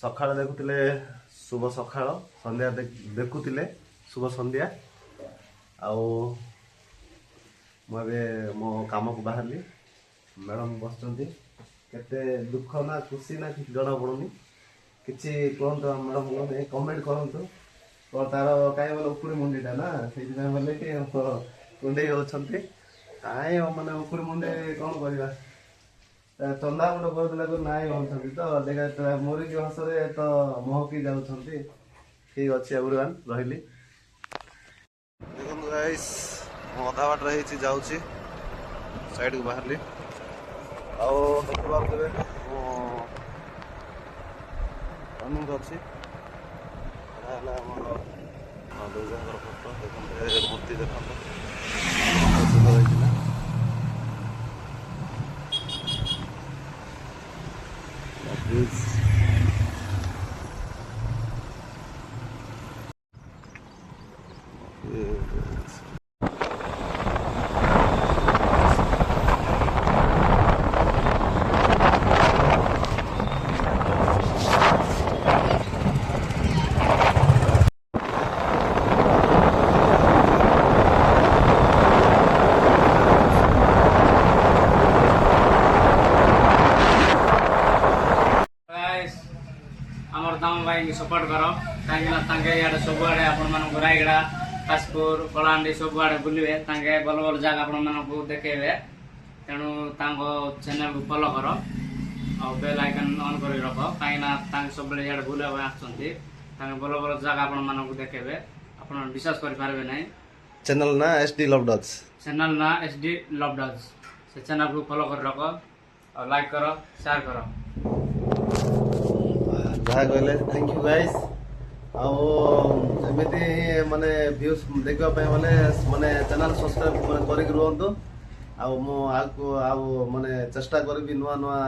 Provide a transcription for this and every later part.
ସକାଳେ ଦେଖୁଥିଲେ ଶୁଭ ସକାଳ, ସନ୍ଧ୍ୟା ଦେଖୁଥିଲେ ଶୁଭ ସନ୍ଧ୍ୟା। ଆଉ ମୁଁ ଏବେ ମୋ କାମକୁ ବାହାରିଲି। ମ୍ୟାଡ଼ାମ ବସିଛନ୍ତି, କେତେ ଦୁଃଖ ନା ଖୁସି ନା କିଛି ଜଣା ପଡ଼ୁନି। କିଛି କୁହନ୍ତୁ ମ୍ୟାଡ଼ାମ, କମେଣ୍ଟ କରନ୍ତୁ। ତାର କାହିଁ ବୋଲେ ଉକୁଳି ମୁଣ୍ଡିଟା ନା, ସେଇଥିପାଇଁ ବୋଲେ କି କୁଣ୍ଡେଇ ହେଉଛନ୍ତି। କାହିଁ ମାନେ ଉକୁଳି ମୁଣ୍ଡି କ'ଣ କରିବା, ଚନ୍ଦା ମୁଣ୍ଡ କରିଦେଲା ନାଇଁ ହେଉଛନ୍ତି ତ ଦେଖା ମରିକି ହସରେ ତ ମହକି ଯାଉଛନ୍ତି। ଠିକ୍ ଅଛି ଏଭ୍ରିୱାନ୍, ରହିଲି। ଦେଖନ୍ତୁ ଗାଇସ୍, ମୁଁ ଅଧା ବାଟରେ ହେଇଛି, ଯାଉଛି ସାଇଡ଼କୁ ବାହାରିଲି। ଆଉ ଦେଖିପାରୁଥିବେ ମୁଁ ରନିଂ ଅଛି। ଏଇଟା ହେଲା ଆମର ଦୁର୍ଗାଙ୍କର ଫଟୋ। ଦେଖନ୍ତୁ ମୂର୍ତ୍ତି ଦେଖନ୍ତୁ ସୁନ୍ଦର ହେଇଛି ନା। ଆମର ଦାମ ଭାଇକି ସପୋର୍ଟ କର, କାହିଁକିନା ତାଙ୍କେ ଇଆଡ଼େ ସବୁଆଡ଼େ ଆପଣମାନଙ୍କୁ ରାୟଗଡ଼ା, କାଶପୁର, କଳାହାଣ୍ଡି ସବୁଆଡ଼େ ବୁଲିବେ। ତାଙ୍କେ ଭଲ ଭଲ ଜାଗା ଆପଣମାନଙ୍କୁ ଦେଖେଇବେ। ତେଣୁ ତାଙ୍କ ଚ୍ୟାନେଲକୁ ଫଲୋ କର ଆଉ ବେଲ୍ ଆଇକନ୍ ଅନ୍ କରି ରଖ, କାହିଁକିନା ତାଙ୍କେ ସବୁବେଳେ ଇଆଡ଼େ ବୁଲିବା ପାଇଁ ଆସୁଛନ୍ତି। ତାଙ୍କେ ଭଲ ଭଲ ଜାଗା ଆପଣମାନଙ୍କୁ ଦେଖେଇବେ, ଆପଣ ବିଶ୍ୱାସ କରିପାରିବେ ନାହିଁ। ଚ୍ୟାନେଲ ନା SD ଲଭ୍ ଡଗ୍ସ, ଚ୍ୟାନେଲ ନା SD ଲଭ୍ ଡଗ୍ସ। ସେ ଚ୍ୟାନେଲକୁ ଫଲୋ କରି ରଖ ଆଉ ଲାଇକ୍ କର, ସେୟାର କର। ଯାହା କହିଲେ ଥ୍ୟାଙ୍କ ୟୁ ଗାଇସ୍। ଆଉ ଏମିତି ମାନେ ଭ୍ୟୁଜ୍ ଦେଖିବା ପାଇଁ ମାନେ ଚ୍ୟାନେଲ ସବସ୍କ୍ରାଇବ୍ କରିକି ରୁହନ୍ତୁ। ଆଉ ମୁଁ ଆଗକୁ ଆଉ ମାନେ ଚେଷ୍ଟା କରିବି ନୂଆ ନୂଆ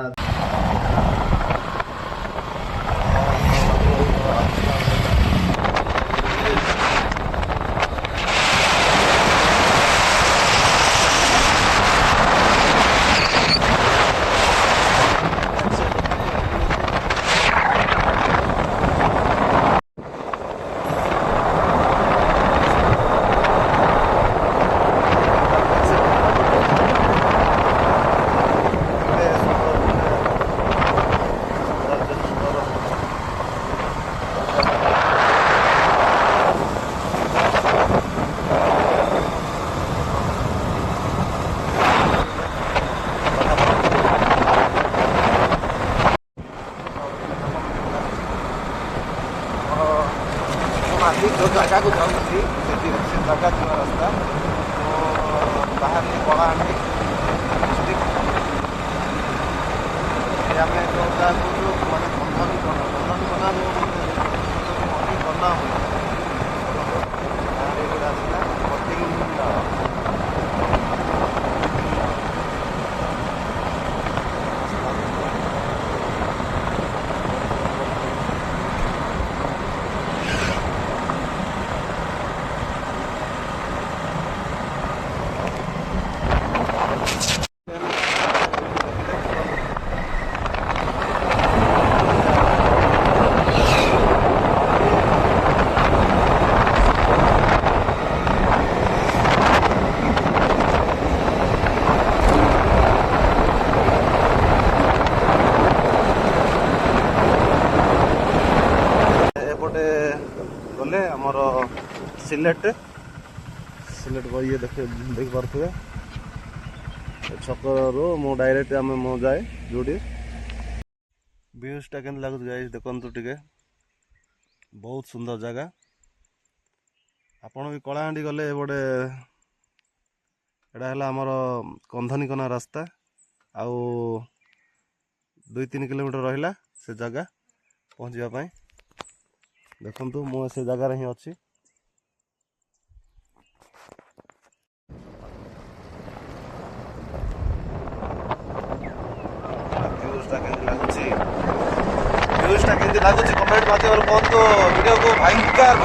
जो जगह को जाऊँगी से जगह जो रास्ता बाहर कलाहांडी डिस्ट्रिक्ट आम जो मानने बंधनीकना बना हुए रास्ता गले आमर सिलेट ये देख पारे छकरू मु डायरेक्ट आम मो जाए जोटी व्यूजटा के लगुच गाइस देखु टे बहुत सुंदर जगह। आपण भी कलाहांडी गले एपटे एटा आमर कंधनीकना रास्ता आउ 2-3 किलोमीटर रहा से जगह पहुँचापी। देखु मु से जगार ही अच्छी व्यूजटा केमती लगुच कमेंट माध्यम कहतु। वीडियो को भयंकर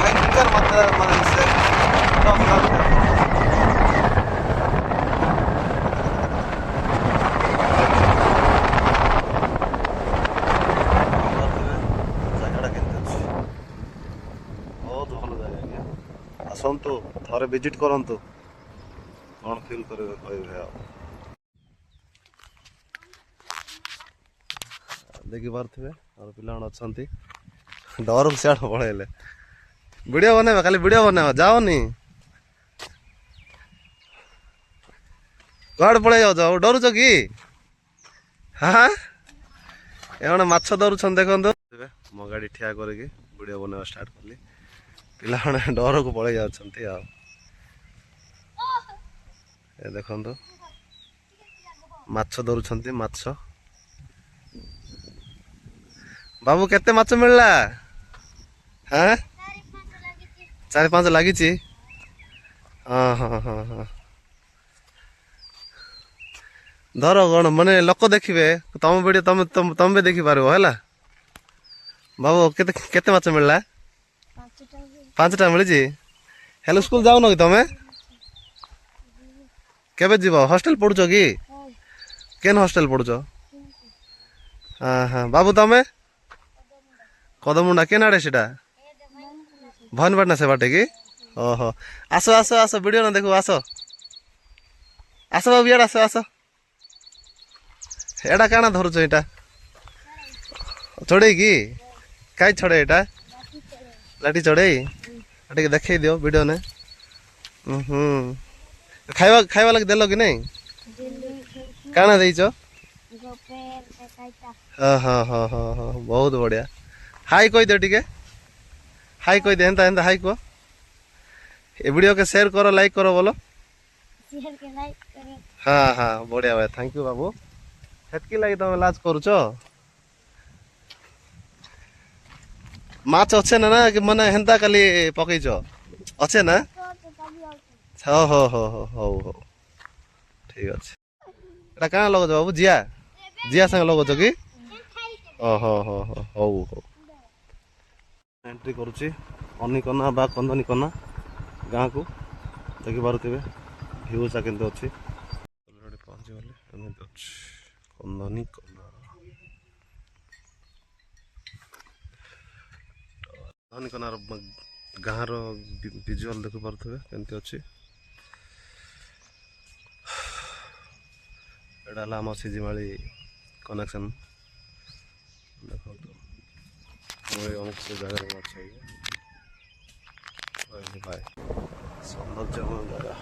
मात्रा ଆସନ୍ତୁ ଥରେ ଭିଜିଟ୍ କରନ୍ତୁ କ'ଣ ଫିଲ୍ କରିବେ କହିବେ ଆଉ ଦେଖିପାରୁଥିବେ ଆମର ପିଲାମାନେ ଅଛନ୍ତି ଡରକୁ ସିଆଡ଼େ ପଳେଇଲେ ଭିଡ଼ିଓ ବନେଇବା ଖାଲି ଭିଡ଼ିଓ ବନେଇବା ଯାଅନି କୁଆଡ଼େ ପଳେଇ ଯାଉଛ ଆଉ ଡରୁଛ କି ହଁ ଏମାନେ ମାଛ ଧରୁଛନ୍ତି ଦେଖନ୍ତୁ ମୋ ଗାଡ଼ି ଠିଆ କରିକି ଭିଡ଼ିଓ ବନେଇବା ଷ୍ଟାର୍ଟ କଲି ପିଲାମାନେ ଡରକୁ ପଳେଇ ଯାଉଛନ୍ତି ଆଉ ଏ ଦେଖନ୍ତୁ ମାଛ ଧରୁଛନ୍ତି ମାଛ ବାବୁ କେତେ ମାଛ ମିଳିଲା ହଁ 4-5 ଲାଗିଛି ହଁ ହଁ ହଁ ହଁ ଧର କ'ଣ ମାନେ ଲୋକ ଦେଖିବେ ତମ ଭିଡ଼ିଓ ତମେ ବି ଦେଖିପାରିବ ହେଲା ବାବୁ କେତେ କେତେ ମାଛ ମିଳିଲା 5ଟା ମିଳିଛି ହେଲେ ସ୍କୁଲ ଯାଉନ କି ତମେ କେବେ ଯିବ ହଷ୍ଟେଲ ପଢୁଛ କି କେନ୍ ହଷ୍ଟେଲ ପଢୁଛ ହଁ ହଁ ବାବୁ ତମେ କଦମୁଣ୍ଡା କେନ୍ ଆଡ଼େ ସେଟା ଭବାନୀପାଟଣା ସେ ବାଟେ କି ଓହୋ ଆସ ଆସ ଆସ ଭିଡ଼ିଓ ନା ଦେଖୁ ଆସ ଆସ ବାବୁ ଇଆଡ଼େ ଆସ ଆସ ଏଇଟା କାଣା ଧରୁଛ ଏଇଟା ଚଢ଼େଇ କି କାଇଁ ଛଡ଼େଇ ଏଇଟା ଲାଠି ଚଢ଼େଇ ଟିକେ ଦେଖେଇ ଦିଅ ଭିଡ଼ିଓ ନେ ଖାଇବା ଲାଗି ଦେଲ କି ନାଇଁ କାଣା ଦେଇଛ ହଁ ହଁ ହଁ ହଁ ହଁ ବହୁତ ବଢ଼ିଆ ହାଇ କହିଦିଅ ଟିକେ ହାଇ କହିଦିଅ ଏନ୍ତା ଏନ୍ତା ହାଇ କୁହ ଏ ଭିଡ଼ିଓ କେ ସେୟାର କର ଲାଇକ୍ କର ବୋଲ ହଁ ହଁ ବଢ଼ିଆ ଭାଇ ଥ୍ୟାଙ୍କ ୟୁ ବାବୁ ସେତିକି ଲାଗି ତମେ ଲାଜ କରୁଛ ମାଛ ଅଛେ ନା ମାନେ ହେନ୍ତା କାଲି ପକେଇଛ ଅଛେ ନା ହଉ ହଉ ହଉ ହଉ ହଉ ହଉ ଠିକ ଅଛି ଏଇଟା କାଣା ଲଗାଉଛ ବାବୁ ଜିଆ ଜିଆ ସାଙ୍ଗେ ଲଗାଉଛ କି ଓହୋ ହୋ ହୋ ହଉ ହଉ ଏଣ୍ଟ୍ରି କରୁଛି ଅନିକନା ବା କନ୍ଧନିକନା ଗାଁକୁ ଦେଖିପାରୁଥିବେ ଭ୍ୟୁଟା କେମିତି ଅଛି ଅଲରେଡ଼ି ପହଞ୍ଚିଗଲେ ଏମିତି ଅଛି କନ୍ଧନିକନା କନ୍ଧନିକନାର ଗାଁର ଭିଜୁଆଲ ଦେଖିପାରୁଥିବେ କେମିତି ଅଛି ଏଇଟା ହେଲା ଆମ ସିଜିମାଳି କନେକ୍ସନ୍ ଦେଖନ୍ତୁ ମୁଁ ଅମୁକ ସେ ଜାଗାରେ ଅଛି ଭାଇ ସୌନ୍ଦର୍ଯ୍ୟ ଜାଗା